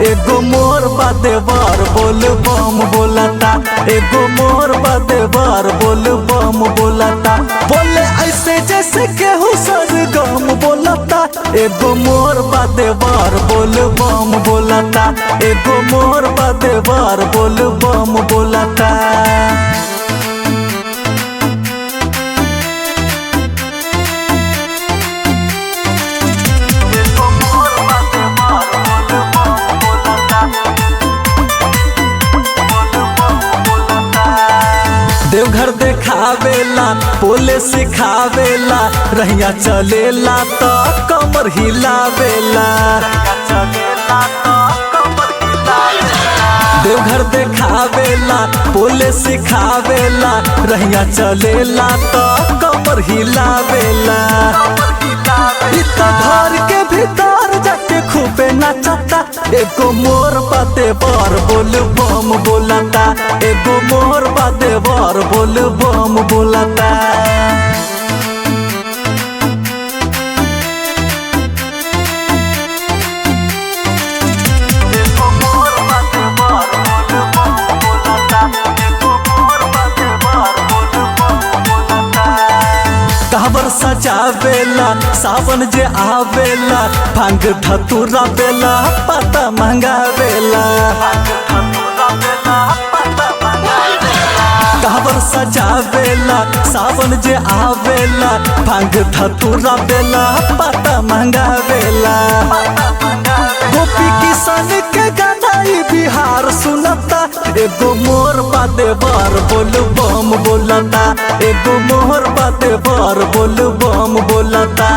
एगो मोर बादेवर बोल बम बोलता, एगो मोर बादेवर बोल बम बोलता, बोले ऐसे जैसे केहू सरगम बोलता। एगो मोर बादेवर बोल बम बोलता, एगो मोर बादेवर बोल बम बोलता। देवघर देखावेला पोले सिखावेला, रहिया चलेला तो कमर हिलावेला। देवघर देखावेला पोले सिखावेला, रहिया चलेला तो कमर हिलावेला। इतना घर के भीतर जाके खूबे नाचता, एगो मोर बादेवर बोल बम बोलता, एगो मोर बादेवर बोल बम बोलता। काबर सजावेला सावन जे आवेला, भांग धतूरा बेला पता मंगावेला। काबर सजावेला सावन जे आवेला, भांग धतूरा बेला पता मंगावेला। गोपी किशन के गाना बिहार सुनता, एगो मोर बादेवर बोल बम बोलता, एगो मोर बादेवर बोल बम बोलता।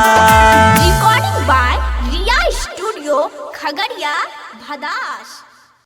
Recording by Riya studio Khagaria Bhadas.